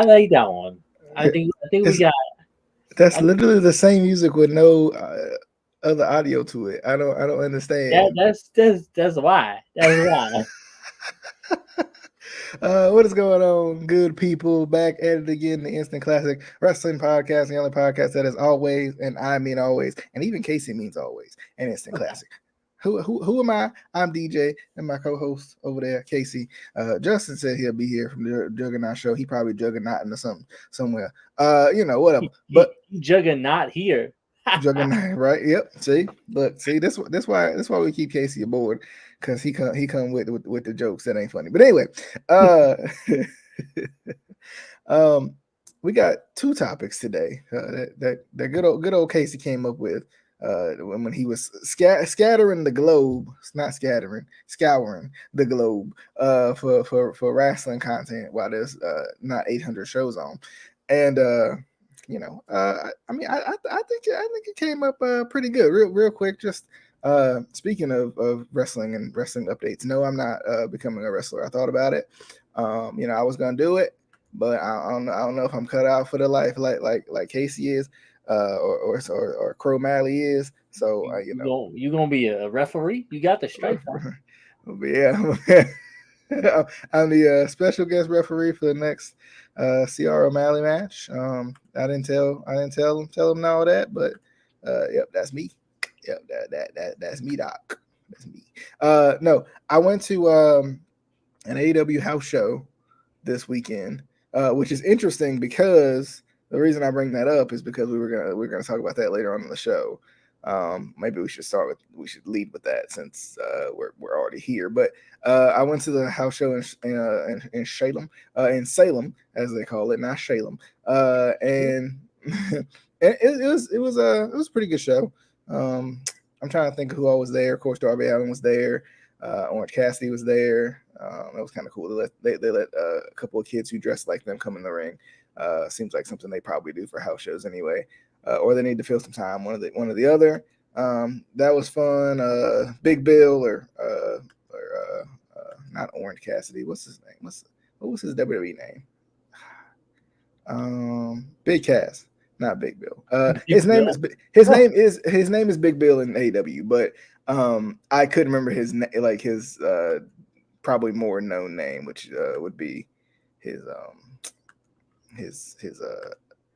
like that one. I think we It's, got. that's I, literally the same music with no other audio to it. I don't that understand. that's why. That's why. What is going on, good people? Back at it again, the Instant Classic Wrestling Podcast, the only podcast that is always, and I mean always, and even Casey means always, an Instant Classic. Who am I? I'm DJ, and my co-host over there, Casey. Justin said he'll be here from the Juggernaut show. He probably juggernauting or something somewhere. Whatever. But He juggernaut here. Juggernaut, right? Yep. See, look, see, that's why we keep Casey aboard, because he come with the jokes that ain't funny. But anyway, uh, um, we got two topics today that good old Casey came up with when he was scattering the globe. It's not scattering, scouring the globe for wrestling content while there's not 800 shows on, and I think it came up pretty good. Real quick, just speaking of wrestling and wrestling updates. No, I'm not becoming a wrestler. I thought about it. I was gonna do it, but I don't know if I'm cut out for the life like Casey is, or Crow Malley is. So You gonna be a referee? You got the stripes on. yeah. I'm the special guest referee for the next CR O'Malley match. I didn't tell him all that, but yep, that's me. Yep, that's me, Doc. That's me. No, I went to an AEW house show this weekend, which is interesting because the reason I bring that up is because we're gonna talk about that later on in the show. Maybe we should lead with that since we're already here. But I went to the house show in Salem, in Salem as they call it, not Salem, and it was a pretty good show. I'm trying to think of who all was there. Of course, Darby Allin was there. Orange Cassidy was there. That was kind of cool. They let a couple of kids who dressed like them come in the ring. Seems like something they probably do for house shows anyway. Or they need to fill some time, one or the other. That was fun. Big Bill or not Orange Cassidy. What's his name? What was his WWE name? Big Cass, not Big Bill. His name is Big Bill in AEW, but I couldn't remember his probably more known name, which would be his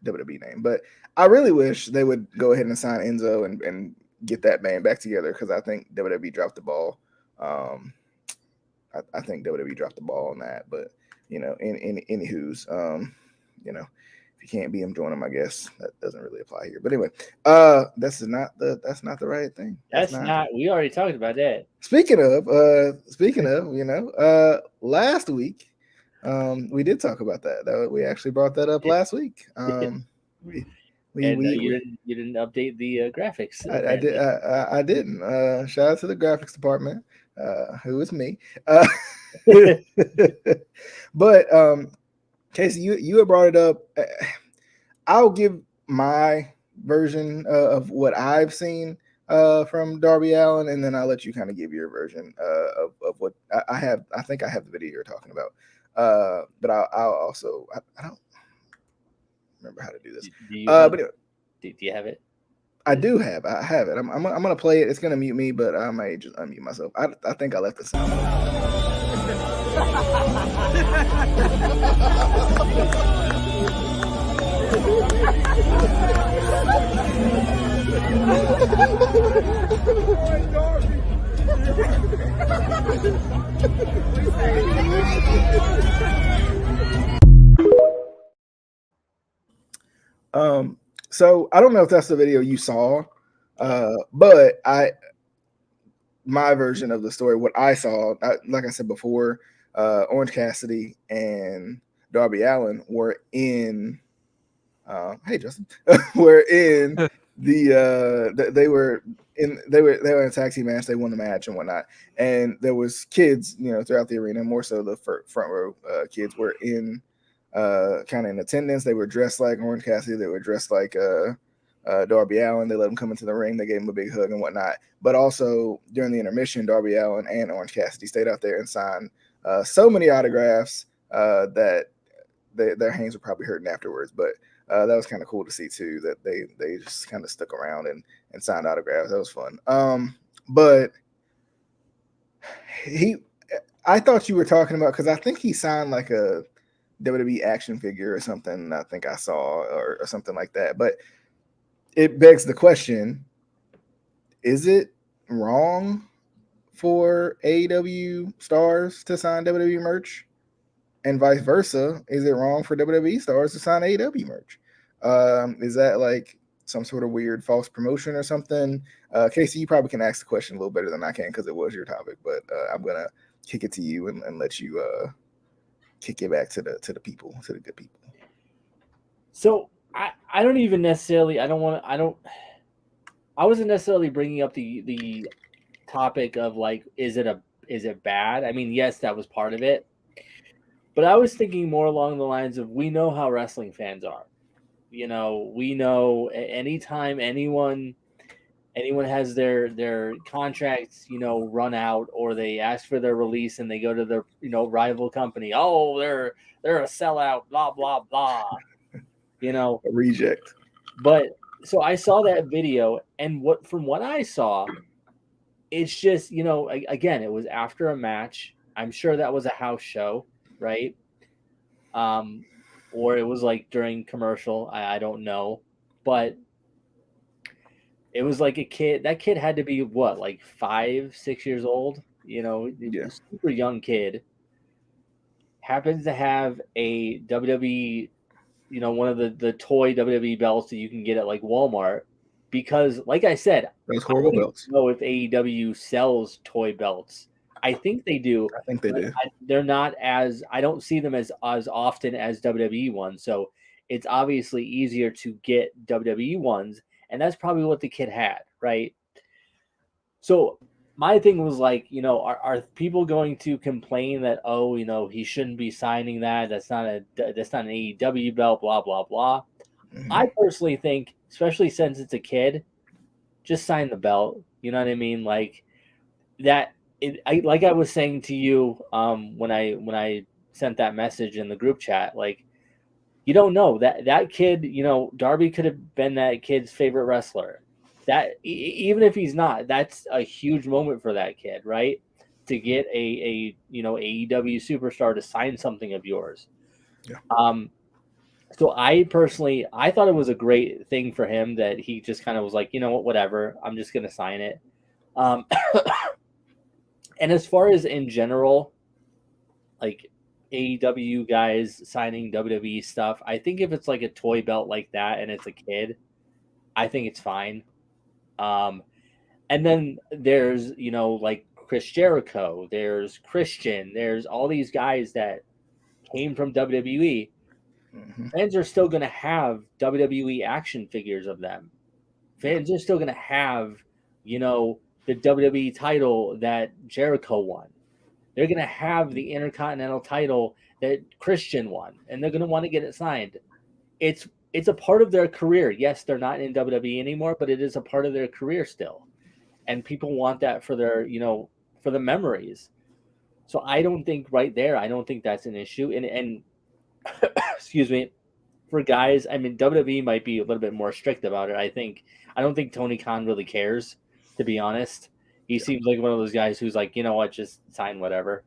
WWE name. But I really wish they would go ahead and sign Enzo and get that band back together, because I think WWE dropped the ball. I think WWE dropped the ball on that. But anywho's, if you can't be him, join him. I guess that doesn't really apply here. But anyway, that's not the right thing. That's not. We already talked about that. Speaking of, last week. We did talk about that. We actually brought that up last week. You didn't update the graphics. I didn't. Shout out to the graphics department, who is me. But Casey, you had brought it up. I'll give my version of what I've seen from Darby Allin, and then I'll let you kind of give your version of what I have. I think I have the video you're talking about. But I'll also I don't remember how to do this. But anyway, do you have it? I have it. I'm gonna play it. It's gonna mute me, but I might just unmute myself. I think I left the sound. So I don't know if that's the video you saw, but my version of the story, what I saw, like I said before, Orange Cassidy and Darby Allin were in. Hey Justin, were in they were in a tag team match. They won the match and whatnot, and there was kids, throughout the arena. More so, the front row kids were in kind of in attendance. They were dressed like Orange Cassidy. They were dressed like Darby Allin. They let him come into the ring. They gave him a big hug and whatnot. But also during the intermission, Darby Allin and Orange Cassidy stayed out there and signed so many autographs that their hands were probably hurting afterwards. But that was kind of cool to see too, that they just kind of stuck around and signed autographs. That was fun. But I thought you were talking about, because I think he signed like a WWE action figure or something. I think I saw or something like that. But it begs the question: is it wrong for AEW stars to sign WWE merch, and vice versa? Is it wrong for WWE stars to sign AEW merch? Is that like some sort of weird false promotion or something? Casey, you probably can ask the question a little better than I can because it was your topic, but I'm gonna kick it to you and let you kick it back to the people, to the good people. So I don't even necessarily, I wasn't necessarily bringing up the topic of like, is it bad? I mean, yes, that was part of it, but I was thinking more along the lines of, we know how wrestling fans are. We know anytime anyone has their contracts, run out, or they ask for their release and they go to their, rival company, oh, they're a sellout, blah, blah, blah, A reject. But so I saw that video, and from what I saw, it's just, again, it was after a match. I'm sure that was a house show, right? Or it was like during commercial. I don't know, but it was like a kid. That kid had to be what, like 5-6 years old, Yeah. super young kid. Happens to have a WWE, one of the toy WWE belts that you can get at like Walmart. Because, like I said, those horrible belts. I don't know if AEW sells toy belts. I think they do. I think they do. They're not as, I don't see them as often as WWE ones. So it's obviously easier to get WWE ones. And that's probably what the kid had, right? So my thing was like, are people going to complain that, oh, he shouldn't be signing that? That's not an AEW belt, blah, blah, blah. Mm-hmm. I personally think, especially since it's a kid, just sign the belt. You know what I mean? Like that. Like I was saying to you, when I sent that message in the group chat, like, you don't know that kid. Darby could have been that kid's favorite wrestler. That even if he's not, that's a huge moment for that kid, right? To get a AEW superstar to sign something of yours. Yeah. So I thought it was a great thing for him that he just kind of was like, whatever, I'm just going to sign it. And as far as in general, like AEW guys signing WWE stuff, I think if it's like a toy belt like that and it's a kid, I think it's fine. And then there's, like Chris Jericho, there's Christian, there's all these guys that came from WWE. Mm-hmm. Fans are still going to have WWE action figures of them. Fans are still going to have, the WWE title that Jericho won. They're going to have the Intercontinental title that Christian won, and they're going to want to get it signed. It's a part of their career. Yes, they're not in WWE anymore, but it is a part of their career still. And people want that for their, for the memories. So I don't think that's an issue. And excuse me, for guys, I mean, WWE might be a little bit more strict about it. I don't think Tony Khan really cares, to be honest. He seems like one of those guys who's like, you know what, just sign whatever.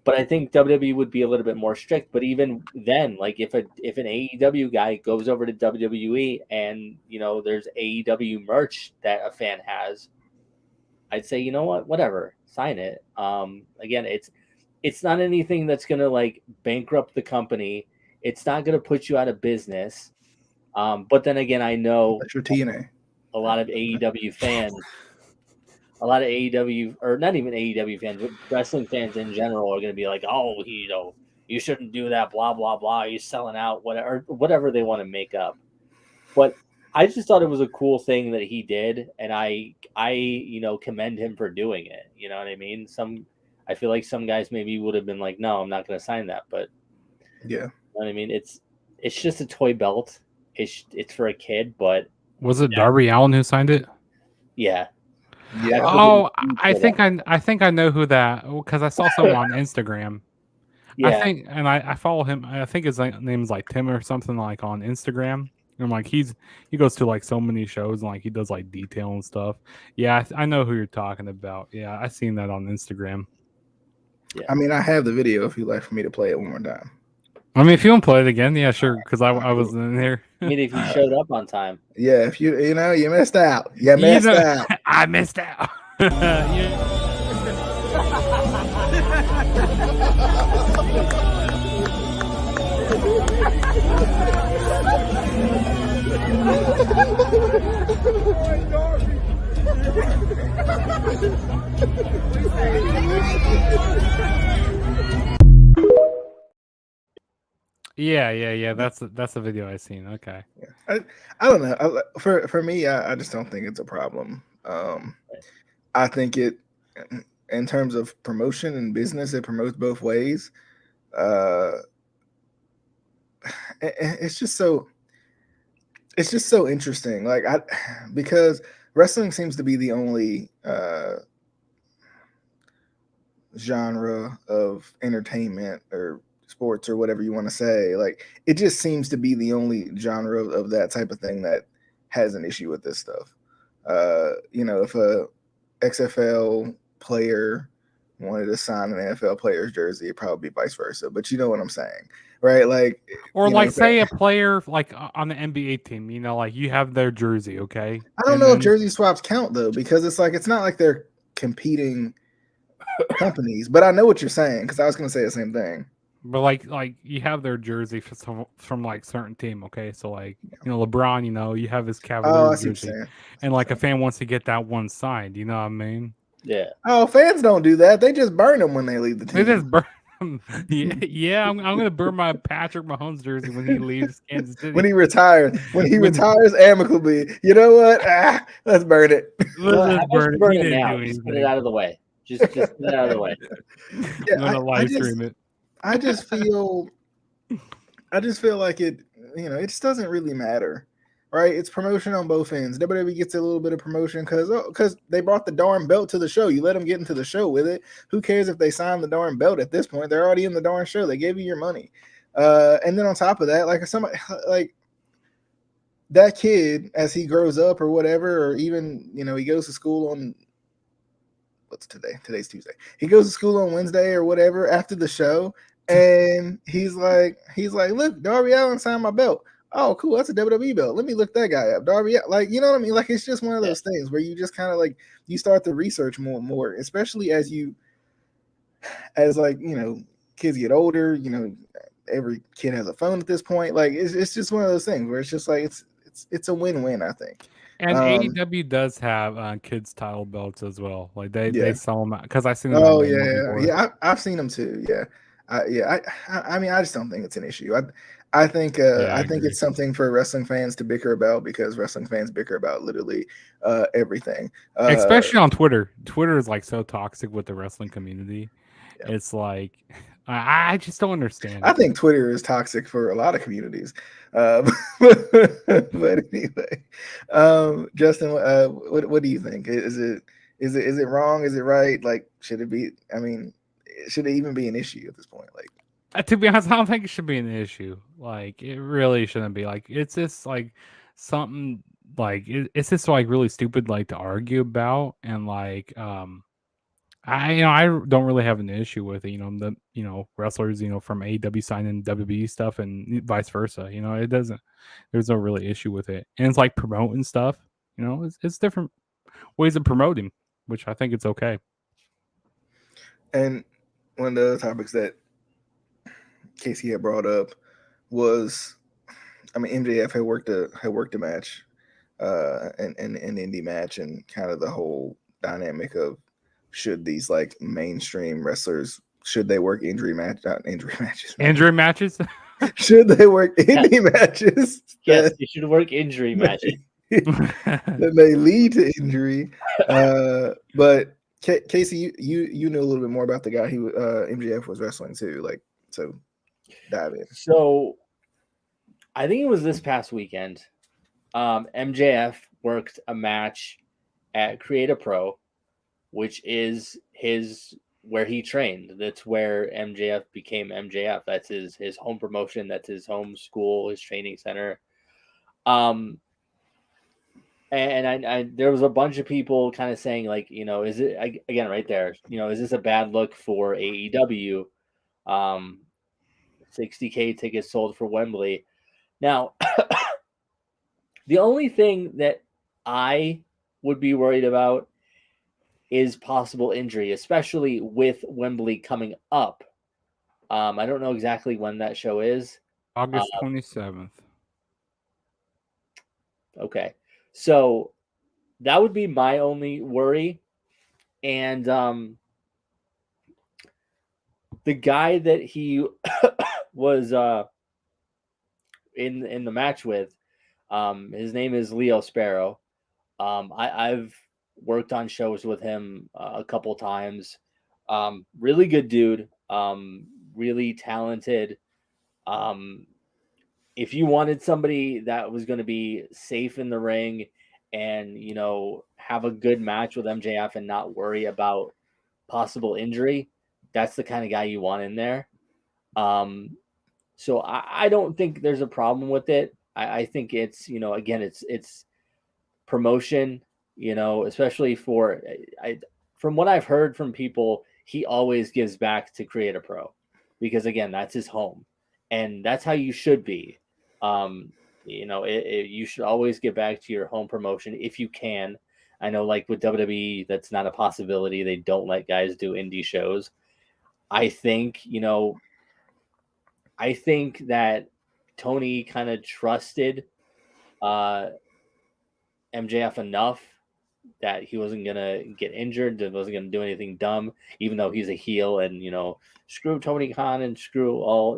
But I think WWE would be a little bit more strict. But even then, like if an AEW guy goes over to WWE and, there's AEW merch that a fan has, I'd say, you know what, whatever, sign it. Again, it's not anything that's going to like bankrupt the company. It's not going to put you out of business. But then again, I know that's your TNA. A lot of AEW fans, or not even AEW fans, but wrestling fans in general are going to be like, oh, you shouldn't do that, blah, blah, blah. You're selling out, whatever they want to make up. But I just thought it was a cool thing that he did. And I commend him for doing it. You know what I mean? I feel like some guys maybe would have been like, no, I'm not going to sign that. But yeah, you know what I mean? It's just a toy belt. It's for a kid, but was it Darby Allin who signed it? Yeah. Oh, I think I know who that, because I saw someone on Instagram. I think, and I follow him. I think his name is like Tim or something like on Instagram. And like he goes to like so many shows and like he does like detail and stuff. Yeah, I know who you're talking about. Yeah, I seen that on Instagram. Yeah. I mean, I have the video if you'd like for me to play it one more time. I mean, if you want to play it again, yeah, sure. Because I wasn't in there. I mean, if you showed up on time. Yeah, if you missed out. You missed out. I missed out. Yeah. That's the video I seen. Okay. Yeah. I don't know. For me, I just don't think it's a problem. I think it, in terms of promotion and business, it promotes both ways. It's just so interesting. Like because wrestling seems to be the only genre of entertainment or sports or whatever you want to say. Like it just seems to be the only genre of that type of thing that has an issue with this stuff. If a XFL player wanted to sign an NFL player's jersey, it'd probably be vice versa. But you know what I'm saying, right? Like, or like say a player like on the NBA team, like you have their jersey, okay? I don't know if jersey swaps count though, because it's not like they're competing companies. But I know what you're saying because I was going to say the same thing. But like you have their jersey from like certain team, okay? So like LeBron, you have his Cavaliers jersey, and like a fan wants to get that one signed. You know what I mean? Yeah. Oh, fans don't do that. They just burn them when they leave the team. They just burn them. Yeah. I'm gonna burn my Patrick Mahomes jersey when he leaves Kansas City. When he retires. When he retires amicably. You know what? Let's burn it. Let's burn it now. Just get it out of the way. Just get it out of the way. Yeah, I'm gonna live stream it. I just feel like it. It just doesn't really matter. Right, it's promotion on both ends. WWE gets a little bit of promotion because they brought the darn belt to the show. You let them get into the show with it. Who cares if they sign the darn belt at this point? They're already in the darn show. They gave you your money. And then on top of that, like somebody like that kid as he grows up or whatever, or even he goes to school on what's today? Today's Tuesday. He goes to school on Wednesday or whatever after the show, and he's like, look, Darby Allin signed my belt. Oh, cool. That's a WWE belt. Let me look that guy up. Darby, like, you know what I mean? Like, it's just one of those things where you just kind of like, you start to research more and more, especially as kids get older, every kid has a phone at this point. Like, it's just one of those things where it's just like, it's a win-win, I think. And AEW does have kids title belts as well. Like they sell them because I seen them. Oh yeah. I've seen them too. Yeah. I mean, I just don't think it's an issue. I think it's something for wrestling fans to bicker about because wrestling fans bicker about literally everything. Especially on Twitter. Twitter is like so toxic with the wrestling community. Yeah. It's like I just don't understand. I think Twitter is toxic for a lot of communities. But anyway, Justin, what do you think? Is it wrong? Is it right? Like, should it be? I mean, should it even be an issue at this point? Like, to be honest, I don't think it should be an issue. Like, it really shouldn't be. Like, it's just like something like it's just like really stupid, like to argue about. And like, I don't really have an issue with it. The wrestlers, from AEW signing WWE stuff and vice versa. It doesn't. There's no really issue with it. And it's like promoting stuff. It's different ways of promoting, which I think it's okay. And one of the other topics that Casey had brought up was, I mean, MJF had worked a match, an indie match, and kind of the whole dynamic of should these like mainstream wrestlers should they work injury matches? Injury matches? Should they work indie matches? Yes, they should work injury matches. That may lead to injury. But Casey, you know a little bit more about the guy who MJF was wrestling too. Like, so dive in. So I think it was this past weekend. MJF worked a match at Create a Pro, which is his where he trained. That's where MJF became MJF. That's his home promotion. That's his home school, his training center. And I there was a bunch of people kind of saying like, is it again right there? Is this a bad look for AEW? 60K tickets sold for Wembley. Now, the only thing that I would be worried about is possible injury, especially with Wembley coming up. I don't know exactly when that show is. August 27th. Okay. So that would be my only worry. And the guy that he was in the match with, his name is Leo Sparrow. I've worked on shows with him a couple times. Really good dude. Really talented. If you wanted somebody that was going to be safe in the ring and have a good match with MJF and not worry about possible injury, that's the kind of guy you want in there. So I don't think there's a problem with it. I think it's again it's promotion, especially for from what I've heard from people, he always gives back to Create a Pro because again, that's his home and that's how you should be. You should always get back to your home promotion if you can. I know like with WWE, that's not a possibility. They don't let guys do indie shows. I think that Tony kind of trusted MJF enough that he wasn't gonna get injured, that wasn't gonna do anything dumb, even though he's a heel and screw Tony Khan and screw all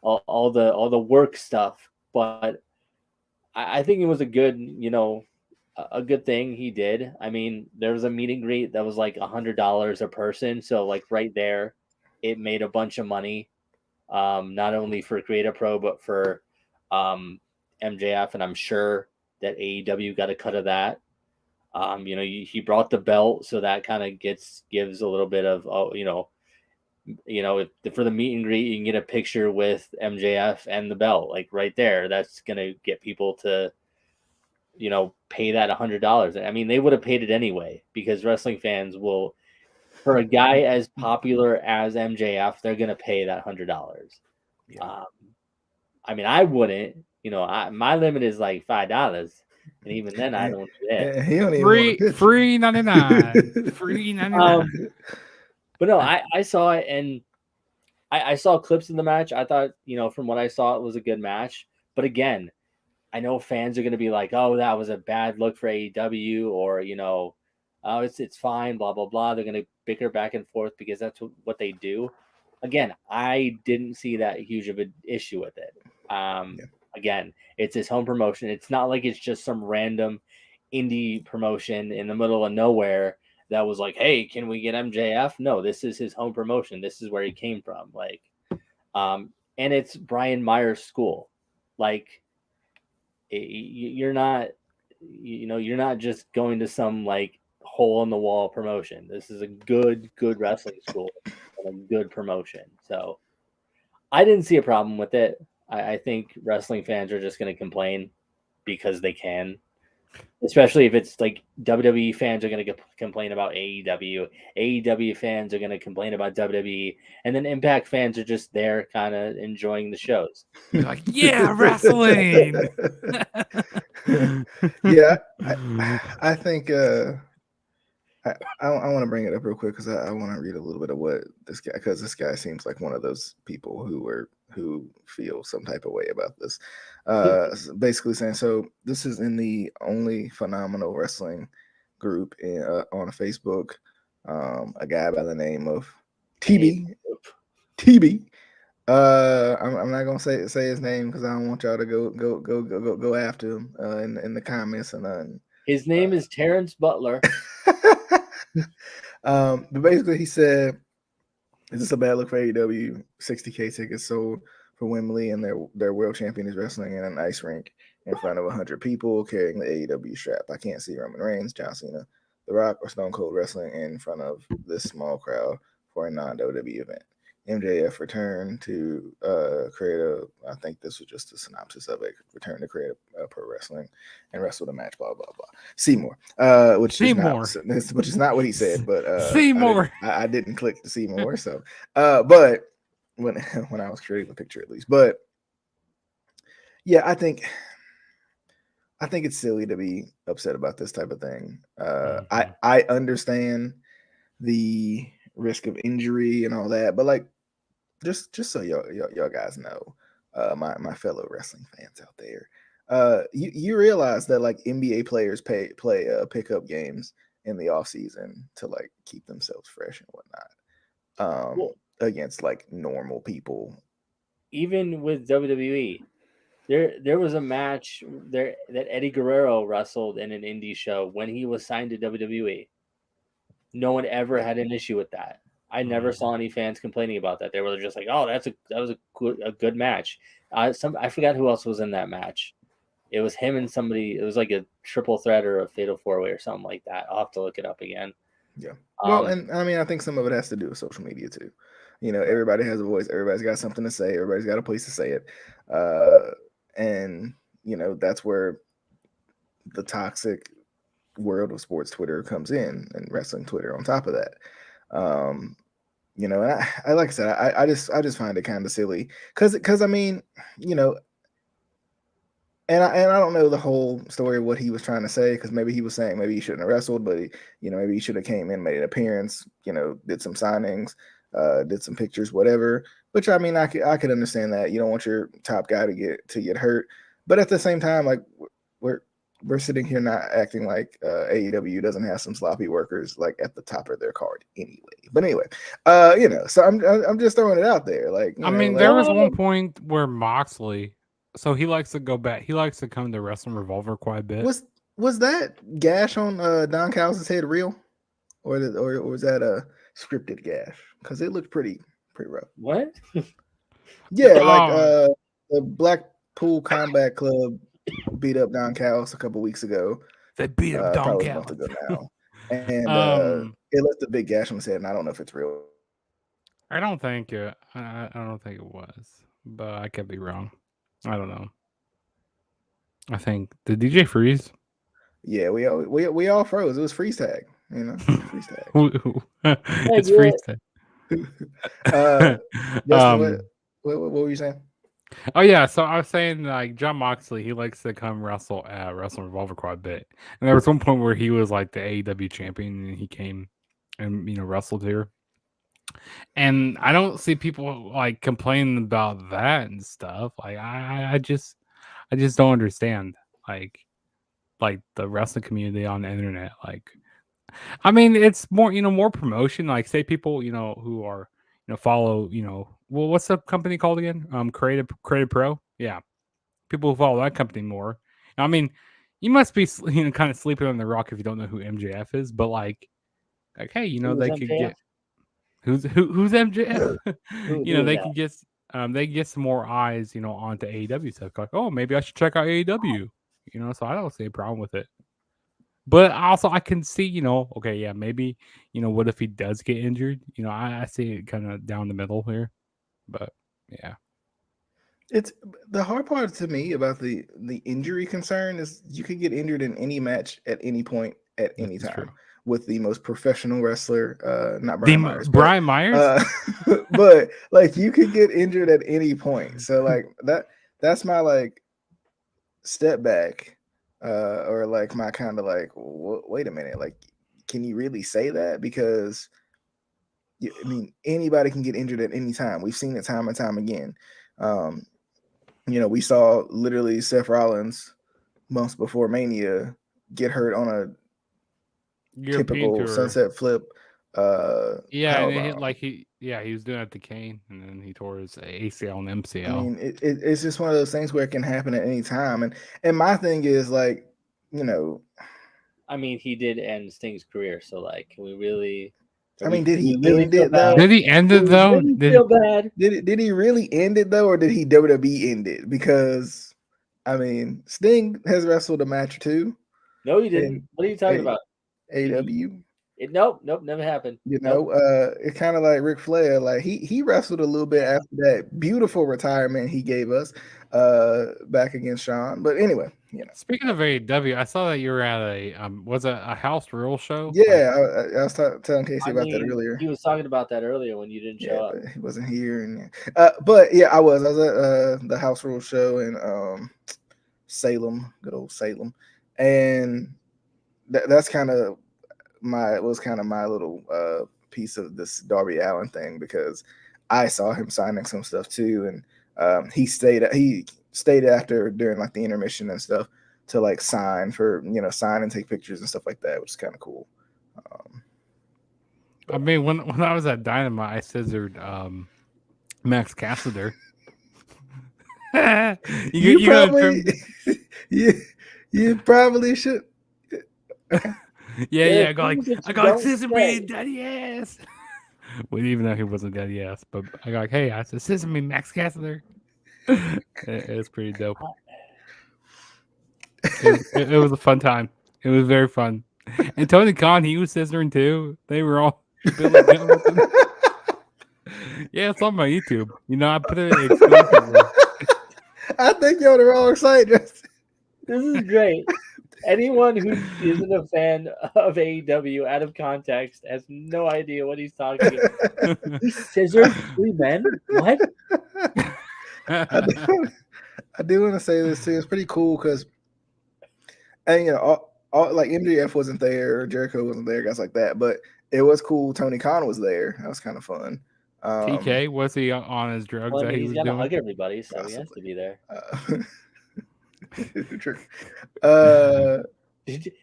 all the work stuff. But I think it was a good a good thing he did. I mean, there was a meet and greet that was like $100 a person, so like right there, it made a bunch of money. Not only for Create a Pro but for MJF, and I'm sure that AEW got a cut of that. He brought the belt, so that kind of gives a little bit of for the meet and greet, you can get a picture with MJF and the belt, like right there. That's gonna get people to pay that $100. I mean, they would have paid it anyway because wrestling fans will, for a guy as popular as MJF, they're gonna pay that $100. Yeah. I mean, I wouldn't. My limit is like $5, and even then, I don't do it. He don't even want a picture. Free 99. Free 99. But no, I saw it, and I saw clips of the match. I thought, from what I saw, it was a good match. But again, I know fans are going to be like, "Oh, that was a bad look for AEW," or "Oh, it's fine," blah blah blah. They're going to bicker back and forth because that's what they do. Again, I didn't see that huge of an issue with it. Again, it's his home promotion. It's not like it's just some random indie promotion in the middle of nowhere that was like, "Hey, can we get MJF?" No, this is his home promotion. This is where he came from. Like, and it's Brian Myers' school. Like, you're not just going to some like hole in the wall promotion. This is a good wrestling school and a good promotion. So I didn't see a problem with it. I think wrestling fans are just going to complain because they can, especially if it's like WWE fans are going to complain about AEW. AEW fans are going to complain about WWE, and then Impact fans are just there kind of enjoying the shows. You're like, yeah, wrestling. Yeah, I think I want to bring it up real quick because I want to read a little bit of what this guy, because this guy seems like one of those people who feel some type of way about this. Basically saying, so this is in the Only Phenomenal Wrestling group on Facebook. A guy by the name of TB. I'm not gonna say his name because I don't want y'all to go after him in the comments and his name is Terrence Butler. But basically he said, "Is this a bad look for AEW? 60K tickets sold for Wembley, and their world champion is wrestling in an ice rink in front of 100 people carrying the AEW strap. I can't see Roman Reigns, John Cena, The Rock, or Stone Cold wrestling in front of this small crowd for a non-WWE event. MJF returned to create I think this was just a synopsis of it, return to create a pro wrestling and wrestle the match, blah, blah, blah. Seymour, which is not what he said, but Seymour. I didn't click to see more. So, but when I was creating the picture at least, but yeah, I think it's silly to be upset about this type of thing. I understand the risk of injury and all that, but like, just so y'all guys know, my fellow wrestling fans out there, you realize that like NBA players play pickup games in the off season to like keep themselves fresh and whatnot, against like normal people. Even with WWE, there was a match there that Eddie Guerrero wrestled in an indie show when he was signed to WWE. No one ever had an issue with that. I never saw any fans complaining about that. They were just like, "Oh, that was a good match." I forgot who else was in that match. It was him and somebody. It was like a triple threat or a fatal 4-way or something like that. I'll have to look it up again. Yeah. Well, and I mean, I think some of it has to do with social media too. You know, everybody has a voice. Everybody's got something to say. Everybody's got a place to say it. And you know, that's where the toxic world of sports Twitter comes in, and wrestling Twitter on top of that. You know, and I like I said, I just find it kind of silly because I mean, you know, and I don't know the whole story of what he was trying to say, because maybe he was saying maybe he shouldn't have wrestled, but you know, maybe he should have came in, made an appearance, you know, did some signings, did some pictures, whatever. Which I mean, I could understand that you don't want your top guy to get hurt, but at the same time, like we're sitting here not acting like AEW doesn't have some sloppy workers like at the top of their card anyway. But anyway, you know, so I'm just throwing it out there. Like, I mean, there was one point where Moxley, so he likes to go back. He likes to come to Wrestling Revolver quite a bit. Was that gash on Don Callis' head real, or was that a scripted gash? Because it looked pretty rough. What? Yeah, like the Blackpool Combat Club beat up Don Callis a couple weeks ago. They beat up Don probably Callis a month ago now, and it left a big gash on his head, and I don't know if it's real. I don't think it. I don't think it was, but I could be wrong. I don't know. I think the DJ freeze. Yeah, we all froze. It was freeze tag, you know. Freeze tag. It's freeze tag. Justin, what were you saying? Oh yeah, so I was saying like John Moxley, he likes to come wrestle at Wrestling Revolver quite a bit, and there was one point where he was like the AEW champion, and he came and wrestled here, and I don't see people like complaining about that and stuff. Like I just don't understand like the wrestling community on the internet. Like, I mean, it's more more promotion. Like, say people who are follow well, what's the company called again? Creative Pro. Yeah, people who follow that company more. I mean, you must be kind of sleeping on the rock if you don't know who MJF is. But like hey, they could get who's MJF. They can get they get some more eyes onto AEW stuff. Like, oh, maybe I should check out AEW. So I don't see a problem with it. But also, I can see, okay, yeah, maybe, what if he does get injured? I see it kind of down the middle here. But yeah, it's the hard part to me about the injury concern is you could get injured in any match at any point at any time with the most professional wrestler, not Brian Myers. Brian Myers, but like you could get injured at any point. So like that's my like step back, or like my kind of like, wait a minute, like, can you really say that? Because I mean, anybody can get injured at any time. We've seen it time and time again. We saw literally Seth Rollins months before Mania get hurt on a European typical tour. Sunset Flip. He was doing it to Kane, and then he tore his ACL and MCL. I mean, it's just one of those things where it can happen at any time. And my thing is like, I mean, he did end Sting's career, so like, can we really? I mean, did he end it though? Did he end it though? Feel bad? Did he really end it though, or did he WWE end it? Because I mean, Sting has wrestled a match or two. No, he didn't. What are you talking about? AEW. Nope, never happened. You Nope. know, it's kind of like Ric Flair. Like he wrestled a little bit after that beautiful retirement he gave us back against Shawn. But anyway, you know. Speaking of AEW, I saw that you were at was it a House Rule show? Yeah, I was telling Casey about that earlier. He was talking about that earlier when you didn't show up. But he wasn't here. And but yeah, I was at the House Rule show in Salem, good old Salem, and that's kind of my little piece of this Darby Allin thing, because I saw him signing some stuff too, and he stayed after during like the intermission and stuff to like sign and take pictures and stuff like that, which is kind of cool. I mean, when I was at Dynamite, I scissored Max Cassidy. you probably should. Yeah. I got scissor me, daddy ass. Well, even though he wasn't daddy ass, but I got hey, I said scissor me, Max Cassidy. It's pretty dope. It was a fun time. It was very fun. And Tony Khan, he was scissoring too. They were all Billy Gunn with him. Yeah, it's on my YouTube. You know, I put it exclusively. I think you're on the wrong site. This is great. Anyone who isn't a fan of AEW out of context has no idea what he's talking about. He scissored 3 men? What? I do want to say this too. It's pretty cool because, and you know, all like MJF wasn't there, Jericho wasn't there, guys like that. But it was cool. Tony Khan was there. That was kind of fun. TK, was he on his drugs? Well, I mean, that he's he got to was hug doing? everybody, so he has to be there. True.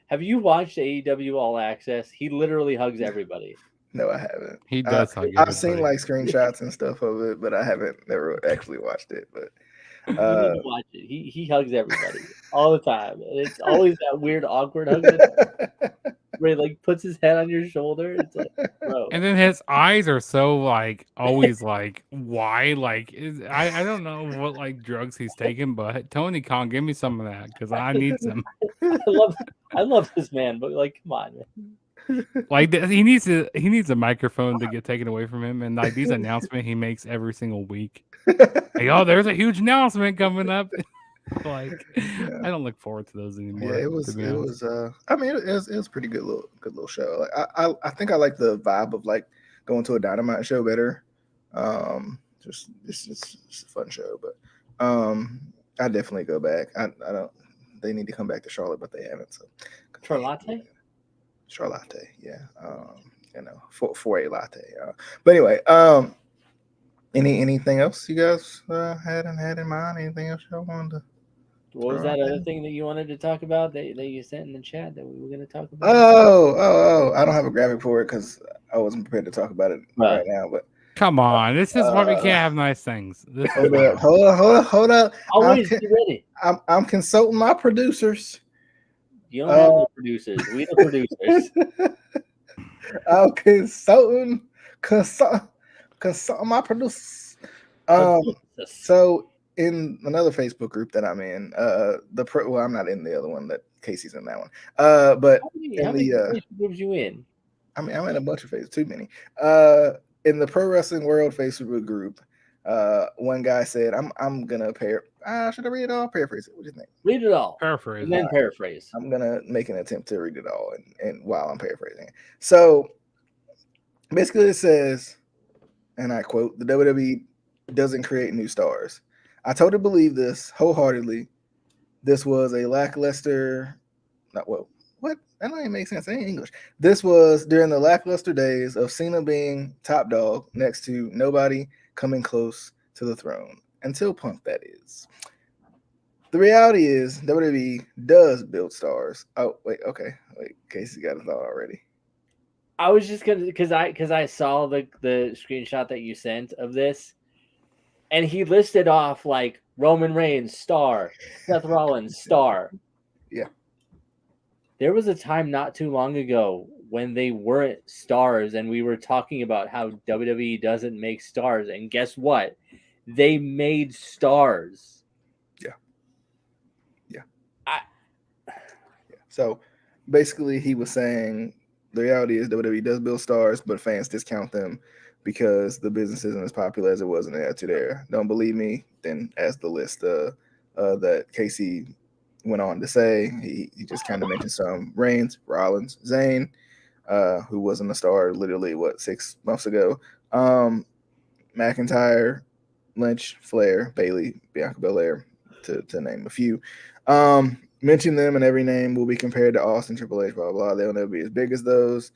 Have you watched AEW All Access? He literally hugs everybody. No, I haven't. He does hug I've everybody. seen like screenshots and stuff of it, but I haven't never actually watched it. But You need to watch it. He hugs everybody all the time. And it's always that weird, awkward hug where he like puts his head on your shoulder. It's like, bro. And then his eyes are so like always like wide. Like I don't know what like drugs he's taking, but Tony Khan, give me some of that because I need some. I love this man, but like, come on, man. Like he needs a microphone to get taken away from him, and like these announcements he makes every single week. Like, oh, there's a huge announcement coming up. Like, I don't look forward to those anymore. Yeah, it was. I mean, it was pretty good little show. Like, I think I like the vibe of like going to a Dynamite show better. Just a fun show, but I definitely go back. I don't. They need to come back to Charlotte, but they haven't. So Charlotte, yeah. You know, for a latte. But anyway, anything else you guys had in mind? Anything else y'all wanted to? What was that other thing that you wanted to talk about that you sent in the chat that we were going to talk about? Oh! I don't have a graphic for it because I wasn't prepared to talk about it right now. But come on, this is why we can't have nice things. Hold up. Always be ready. I'm consulting my producers. You don't have no producers. We the producers. I'm consulting my producers. So in another Facebook group that I'm in, I'm not in the other one. That Casey's in that one. But how many Facebook groups you in? I mean, I'm in a bunch of Facebook. Too many. In the Pro Wrestling World Facebook group, one guy said, "I'm gonna should I read it all? Paraphrase it. What do you think? Read it all. Paraphrase. And then paraphrase. I'm gonna make an attempt to read it all, and while I'm paraphrasing it. So basically, it says, and I quote: "The WWE doesn't create new stars. I totally believe this wholeheartedly. This was a lackluster. What? That don't even make sense. It ain't English. This was during the lackluster days of Cena being top dog next to nobody coming close to the throne. Until Punk, that is. The reality is WWE does build stars." Oh, wait, okay. Wait, Casey got a thought already. I was just gonna because I saw the screenshot that you sent of this, and he listed off like Roman Reigns, star, Seth Rollins, star. Yeah. There was a time not too long ago when they weren't stars, and we were talking about how WWE doesn't make stars. And guess what? They made stars. Yeah. So basically, he was saying the reality is WWE does build stars, but fans discount them because the business isn't as popular as it was in the Attitude Era. Don't believe me? Then ask the list that Casey went on to say. He just kind of mentioned some: Reigns, Rollins, Zayn, who wasn't a star literally 6 months ago, McIntyre, Lynch, Flair, Bayley, Bianca Belair, to name a few. Mention them, and every name will be compared to Austin, Triple H, blah, blah. They'll never be as big as those,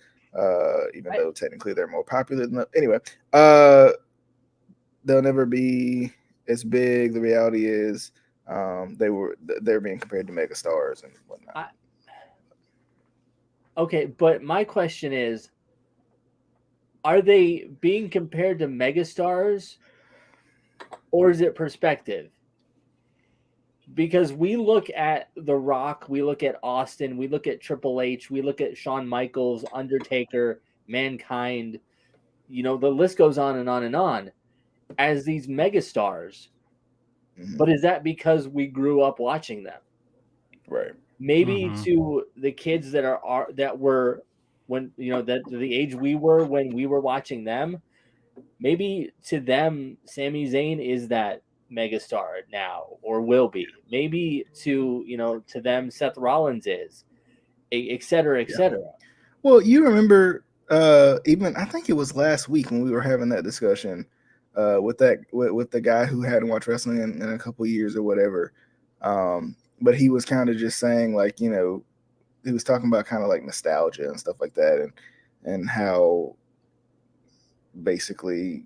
even though technically they're more popular than them. Anyway, they'll never be as big. The reality is they're being compared to megastars and whatnot. Okay, but my question is, are they being compared to megastars, or is it perspective? Because we look at The Rock, we look at Austin, we look at Triple H, we look at Shawn Michaels, Undertaker, Mankind, the list goes on and on and on as these megastars. Mhm. But is that because we grew up watching them? Right. Maybe to the kids that were when that the age we were when we were watching them, maybe to them Sami Zayn is that megastar now or will be. Maybe to them Seth Rollins is, et cetera, et cetera. Well, you remember even I think it was last week when we were having that discussion with the guy who hadn't watched wrestling in a couple of years or whatever. But he was kind of just saying, like, he was talking about kind of like nostalgia and stuff like that, and how basically,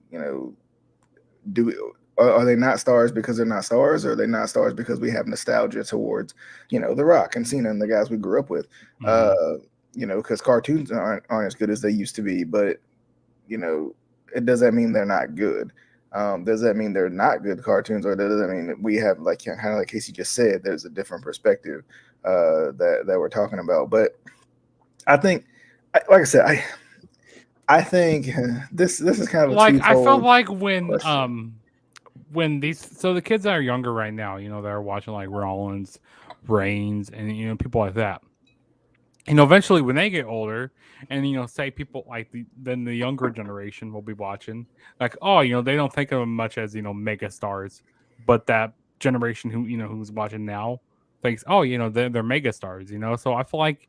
are they not stars because they're not stars, or are they not stars because we have nostalgia towards, The Rock and Cena and the guys we grew up with? Because cartoons aren't as good as they used to be, but it doesn't mean they're not good. Does that mean they're not good cartoons, or does that mean that we have, like, kind of like Casey just said, there's a different perspective that we're talking about? But I think, like I said, I think this is kind of a like I felt twofold like question. when the kids that are younger right now, they're watching like Rollins, Reigns, and people like that. Eventually when they get older, and say people like then the younger generation will be watching, like, oh, they don't think of them much as mega stars, but that generation who's watching now thinks, oh, they're mega stars. So I feel like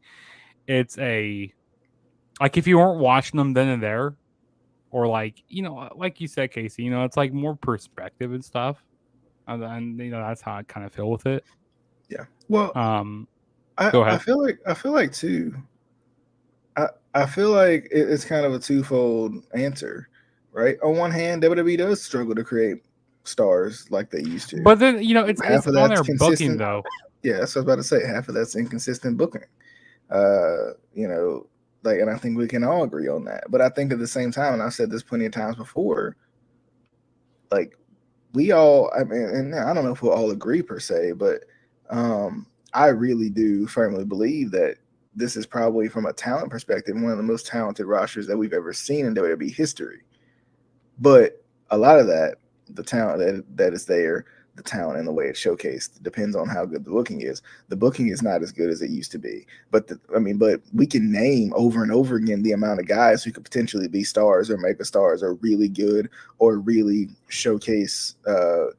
it's like if you weren't watching them then and there, or like like you said, Casey, it's like more perspective and stuff, and that's how I kind of feel with it. Yeah. Well, Go ahead. I feel like too. I feel like it's kind of a twofold answer, right? On one hand, WWE does struggle to create stars like they used to, but then it's half of on that's their booking consistent. though. Yeah, that's what I was about to say. Half of that's inconsistent booking. And I think we can all agree on that. But I think at the same time, and I've said this plenty of times before, like, I mean, and I don't know if we'll all agree per se, but I really do firmly believe that this is probably, from a talent perspective, one of the most talented rosters that we've ever seen in WWE history. But a lot of that, the talent that is there, the talent and the way it's showcased, depends on how good the booking is. The booking is not as good as it used to be. But we can name over and over again the amount of guys who could potentially be stars or mega stars or really good or really showcase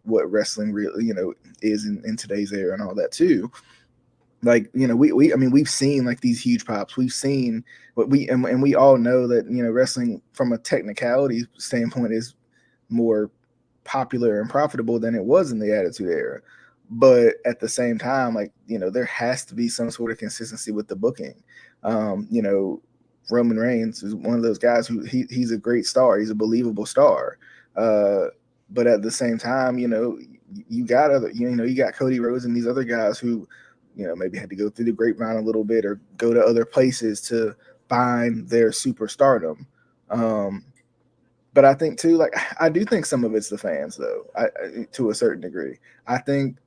what wrestling really is in today's era and all that too. Like, we've seen like these huge pops. We've seen what and we all know that wrestling from a technicality standpoint is more popular and profitable than it was in the Attitude Era. But at the same time, like, there has to be some sort of consistency with the booking. Roman Reigns is one of those guys who he's a great star. He's a believable star. But at the same time, you got you got Cody Rhodes and these other guys who, maybe had to go through the grapevine a little bit or go to other places to find their superstardom. But I think too, like, I do think some of it's the fans, though. To a certain degree, I think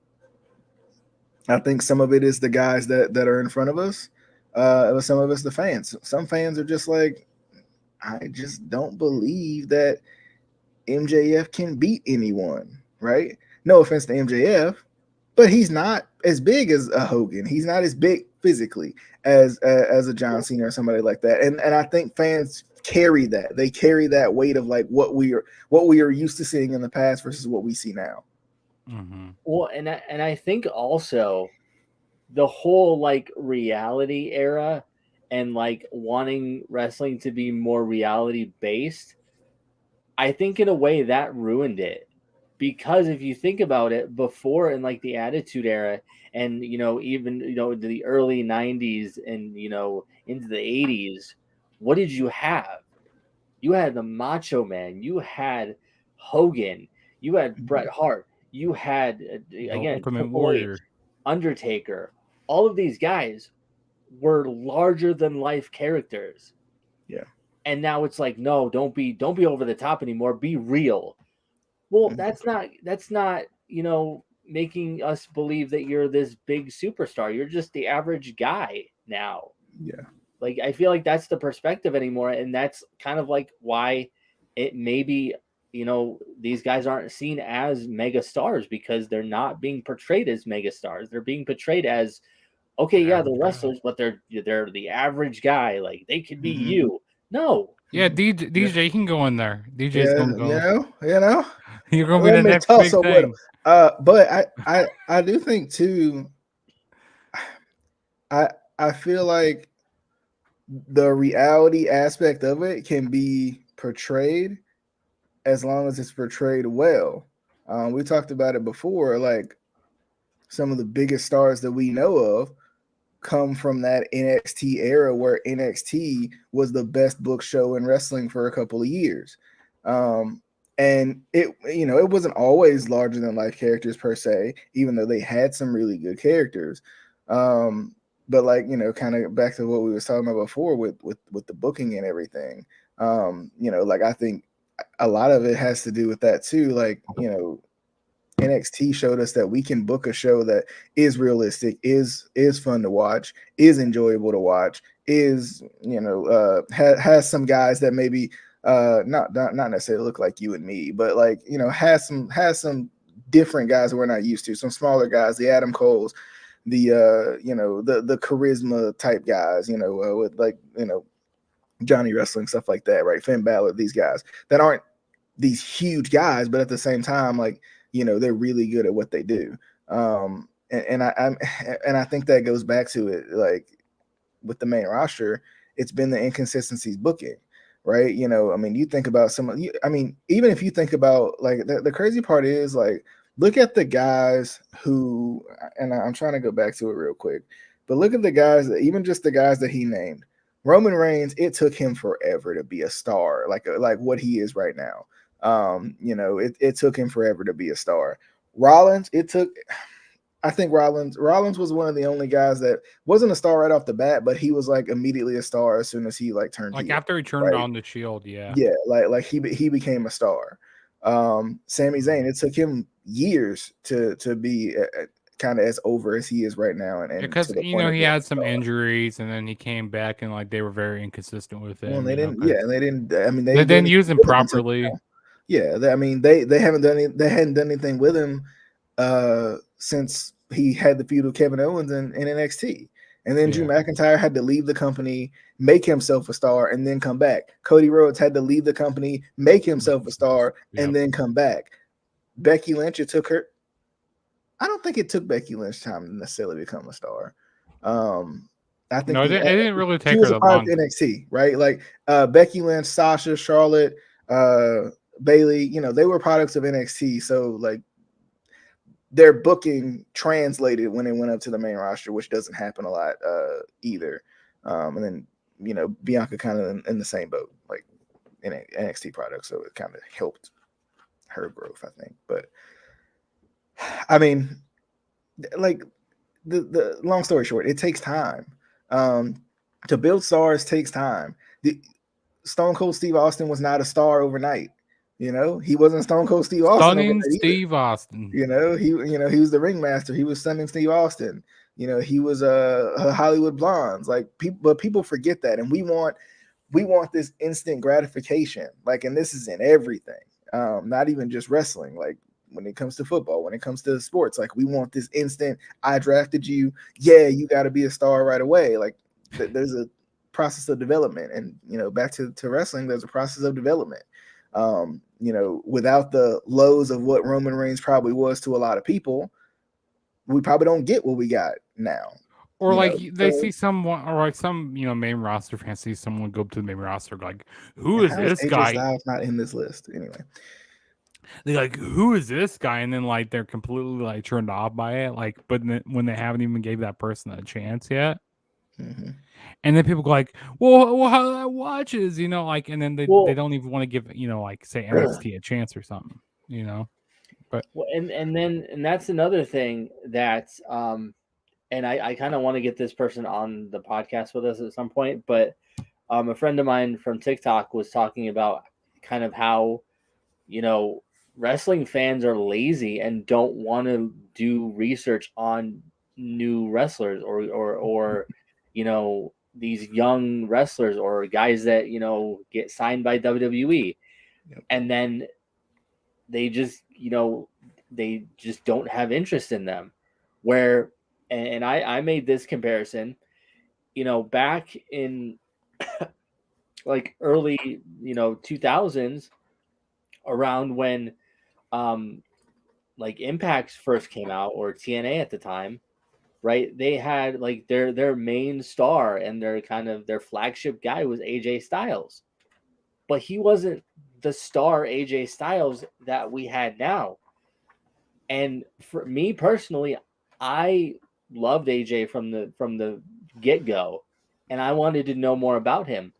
some of it is the guys that are in front of us. Some of it's the fans. Some fans are just like, I just don't believe that MJF can beat anyone, right? No offense to MJF, but he's not as big as a Hogan. He's not as big physically as a John Cena or somebody like that. And I think fans carry that. They carry that weight of like what we are used to seeing in the past versus what we see now. Mm-hmm. Well, and I think also the whole like reality era and like wanting wrestling to be more reality based, I think in a way that ruined it. Because if you think about it, before in like the Attitude Era and even the early 90s and into the 80s, what did you have? You had the Macho Man, you had Hogan, you had Bret Hart, you had The again Ultimate Triple H, Warrior. Undertaker. All of these guys were larger than life characters. Yeah. And now it's like, no, don't be over the top anymore. Be real. Well, Mhm. that's not making us believe that you're this big superstar. You're just the average guy now. Yeah. Like, I feel like that's the perspective anymore, and that's kind of like why it maybe these guys aren't seen as mega stars, because they're not being portrayed as mega stars. They're being portrayed as, okay, yeah, they're Average guy. wrestlers, but they're the average guy. Like, they could be Mhm. you. No. Yeah, DJ can go in there. DJ's Yeah, gonna go. You're gonna be Let the me next toss big a what. thing. But I do think too. I feel like the reality aspect of it can be portrayed as long as it's portrayed well. We talked about it before, like some of the biggest stars that we know of come from that NXT era where NXT was the best book show in wrestling for a couple of years. And it wasn't always larger than life characters per se, even though they had some really good characters. But like, kind of back to what we was talking about before with the booking and everything. Like I think a lot of it has to do with that too. Like, NXT showed us that we can book a show that is realistic, is fun to watch, is enjoyable to watch, is has some guys that maybe not necessarily look like you and me, but like has some different guys we're not used to, some smaller guys, the Adam Coles, the the charisma type guys, with like Johnny Wrestling, stuff like that, right? Finn Balor, these guys that aren't these huge guys, but at the same time, like they're really good at what they do. And I think that goes back to it, like with the main roster, it's been the inconsistencies booking, right? I mean, you think about even if you think about like the crazy part is like, look at the guys who, and I'm trying to go back to it real quick, but look at the guys that, even just the guys that he named. Roman Reigns, it took him forever to be a star, like what he is right now. It took him forever to be a star. Rollins, I think Rollins was one of the only guys that wasn't a star right off the bat, but he was like immediately a star as soon as he like turned Like heel, after he turned right? on the Shield, yeah. Yeah, like he became a star. Sami Zayn, it took him years to be kind of as over as he is right now, and Because to the point of he being a had some star. injuries, and then he came back, and like they were very inconsistent with Well, him. they didn't. Yeah, 'Cause and they didn't. I mean, they they didn't didn't use him with him until properly. now. Yeah, I mean, they haven't done they hadn't done anything with him since he had the feud with Kevin Owens in NXT. And then Drew Yeah. McIntyre had to leave the company, make himself a star, and then come back. Cody Rhodes had to leave the company, make himself a star, Yep. and then come back. Becky Lynch, I don't think it took Becky Lynch time to necessarily become a star. I think No, it didn't really she take her was a that product long. of NXT, right? Like Becky Lynch, Sasha, Charlotte, Bailey, they were products of NXT. So like their booking translated when it went up to the main roster, which doesn't happen a lot either. And then Bianca kind of in the same boat, like in NXT product, so it kind of helped her growth, I think. But I mean, like the long story short, it takes time. To build stars takes time. Stone Cold Steve Austin was not a star overnight. He wasn't Stone Cold Steve Austin Stunning overnight either. Steve Austin. He was the ringmaster. He was stunning Steve Austin. He was a Hollywood Blondes. Like people forget that, and we want this instant gratification. Like, and this is in everything, not even just wrestling. Like, when it comes to football, when it comes to sports, like we want this instant. I drafted you. Yeah, you got to be a star right away. Like there's a process of development, and back to wrestling, there's a process of development. Without the lows of what Roman Reigns probably was to a lot of people, we probably don't get what we got now. Or like they see someone, or like some main roster fans see someone go up to the main roster, like, who is this AJ guy? Styles not in this list anyway. They're like, who is this guy? And then like they're completely like turned off by it. Like, but when they haven't even gave that person a chance yet, and then people go like, well, how do I watch is like, and then they don't even want to give like say NXT a chance or something, But and that's another thing that and I kind of want to get this person on the podcast with us at some point, but a friend of mine from TikTok was talking about kind of how wrestling fans are lazy and don't want to do research on new wrestlers or these young wrestlers or guys that get signed by WWE. Yep. And then they just don't have interest in them. Where and I made this comparison, back in like early 2000s, around when like Impact's first came out, or TNA at the time, right? They had like their main star and their flagship guy was AJ Styles, but he wasn't the star AJ Styles that we had now. And for me personally, I loved AJ from the get-go, and I wanted to know more about him.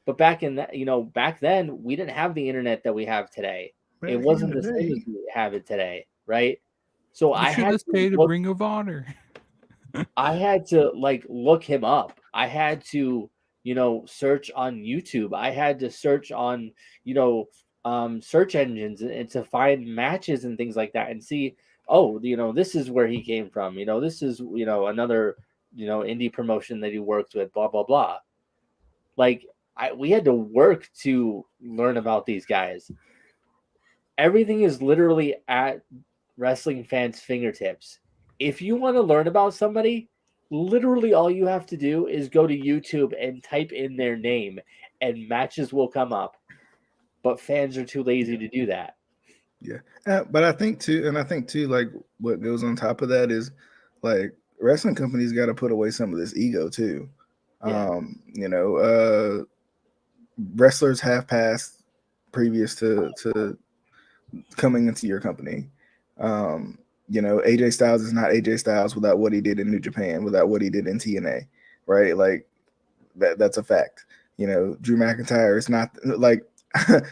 But back then we didn't have the internet that we have today. It wasn't the same as we have it today, right? So I had to stay to Ring of Honor. I had to like look him up. I had to, search on YouTube. I had to search on, search engines and to find matches and things like that and see, oh, this is where he came from. This is, another, indie promotion that he worked with, blah, blah, blah. Like we had to work to learn about these guys. Everything is literally at wrestling fans' fingertips. If you want to learn about somebody, literally all you have to do is go to YouTube and type in their name and matches will come up. But fans are too lazy to do that. Yeah. But I think too, like what goes on top of that is like wrestling companies got to put away some of this ego too. Yeah. Wrestlers have passed previous to coming into your company. AJ Styles is not AJ Styles without what he did in New Japan, without what he did in TNA, right? Like that's a fact. Drew McIntyre is not like,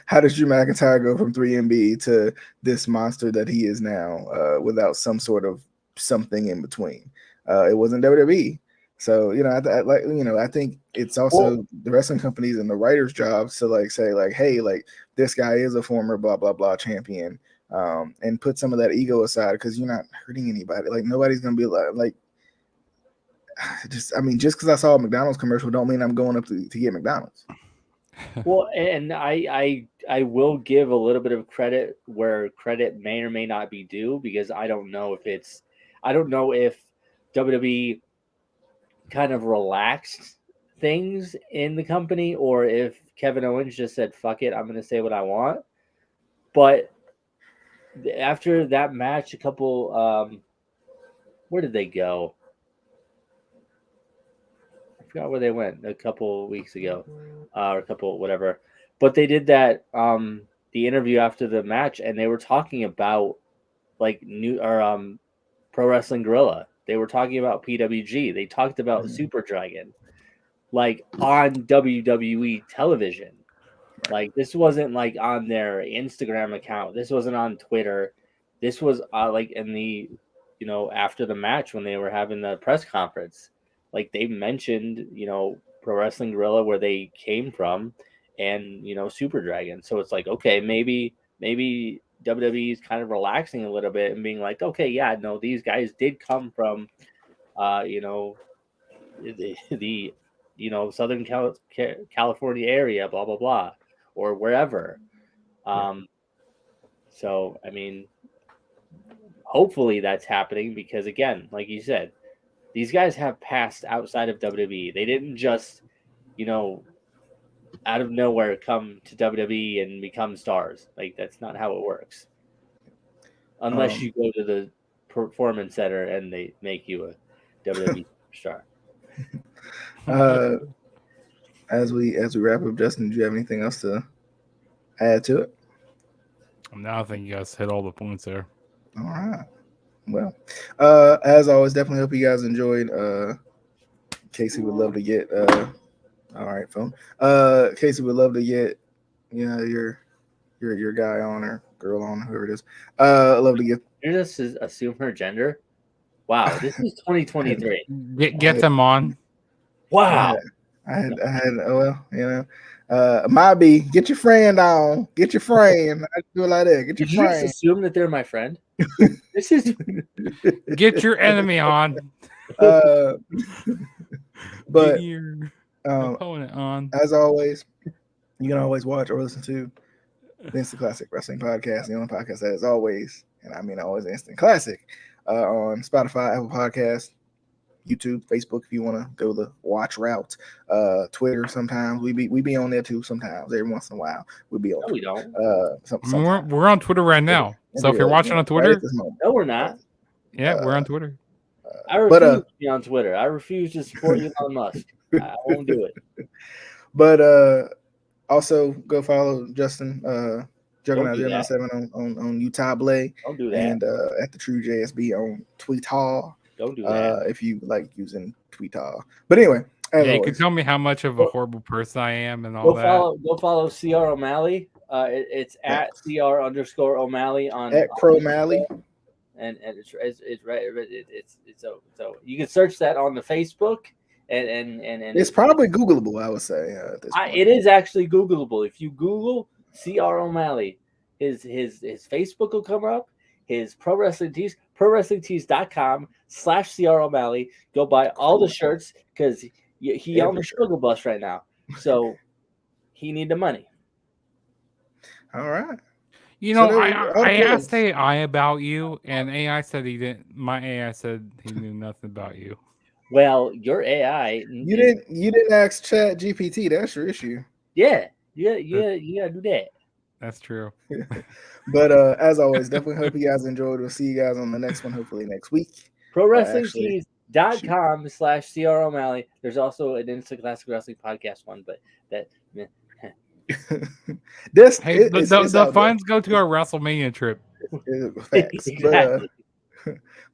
how does Drew McIntyre go from 3MB to this monster that he is now without some sort of something in between? It wasn't WWE. So, I think it's also the wrestling companies and the writers' jobs to like say like, hey, like this guy is a former blah, blah, blah champion. And put some of that ego aside because you're not hurting anybody. Like nobody's gonna be like just because I saw a McDonald's commercial don't mean I'm going up to get McDonald's. Well, and I will give a little bit of credit where credit may or may not be due, because I don't know if WWE kind of relaxed things in the company or if Kevin Owens just said, fuck it, I'm going to say what I want. But after that match, a couple, where did they go? I forgot where they went a couple weeks ago, or a couple, whatever. But they did that, the interview after the match, and they were talking about like Pro Wrestling Guerrilla. They were talking about PWG. They talked about Super Dragon, like on WWE television. Like this wasn't like on their Instagram account. This wasn't on Twitter. This was like in the, after the match when they were having the press conference, like they mentioned, Pro Wrestling Guerrilla, where they came from, and Super Dragon. So it's like, okay, maybe WWE is kind of relaxing a little bit and being like, okay, yeah, no, these guys did come from, the Southern California area, blah blah blah, or wherever. So I mean, hopefully that's happening because, again, like you said, these guys have passed outside of WWE. They didn't just, out of nowhere come to WWE and become stars. Like, that's not how it works. Unless you go to the Performance Center and they make you a WWE star. As we wrap up, Justin, do you have anything else to add to it? No, I think you guys hit all the points there. All right. Well, as always, definitely hope you guys enjoyed. Casey would love to get. All right, phone. Casey would love to get, your guy on or girl on, whoever it is. Love to get. You just assume her gender. Wow, this is 2023. Get them on. Wow. I had. Might be get your friend on. Get your friend. I do it like that. Get your Did friend. you just assume that they're my friend? This is. Get your enemy on. But Get your opponent on. As always, you can always watch or listen to the Instant Classic Wrestling Podcast, the only podcast that is always, and I mean always, Instant Classic, on Spotify, Apple Podcasts, YouTube, Facebook, if you want to go the watch route, Twitter. Sometimes we be on there too. Sometimes, every once in a while, we'll be on. No, we don't. We're on Twitter right now. So if you're watching on Twitter, no, we're not. Yeah, we're on Twitter. I refuse to be on Twitter. I refuse to support Elon Musk. I won't do it. But also go follow Justin Juggernaut 097 on Utah Blay. Don't do that. And at the True JSB on Twitter. Don't do that. If you like using Twitter. But anyway, you can tell me how much of a horrible person I am and all that. Go follow CR O'Malley. It's at CR_O'Malley on at Crow Malley. And it's right. It's so you can search that on the Facebook and it's probably Googleable. I would say at this point. It is actually Googleable. If you Google CR O'Malley, his Facebook will come up. His Pro Wrestling Tees, ProWrestlingTees.com/CR O'Malley. Go buy all the shirts because he on the struggle bus right now, so he need the money. All right. I asked AI about you, and AI said he didn't. My AI said he knew nothing about you. Well, your AI. You didn't ask Chat GPT. That's your issue. Yeah. You gotta do that. That's true. But as always, definitely hope you guys enjoyed. We'll see you guys on the next one, hopefully next week. ProWrestlingTees.com/CR O'Malley. There's also an Instant Classic Wrestling Podcast one, but that. The funds go to our WrestleMania trip. Facts. Exactly.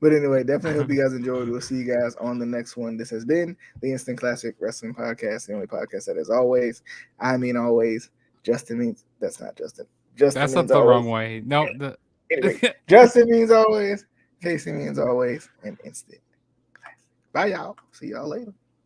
But anyway, definitely hope you guys enjoyed. We'll see you guys on the next one. This has been the Instant Classic Wrestling Podcast, the only podcast that is always, always, Justin means, that's not Justin. That's not the wrong way. No. Anyway, Justin means always, Casey means always, and Instant Classic. Bye, y'all. See y'all later.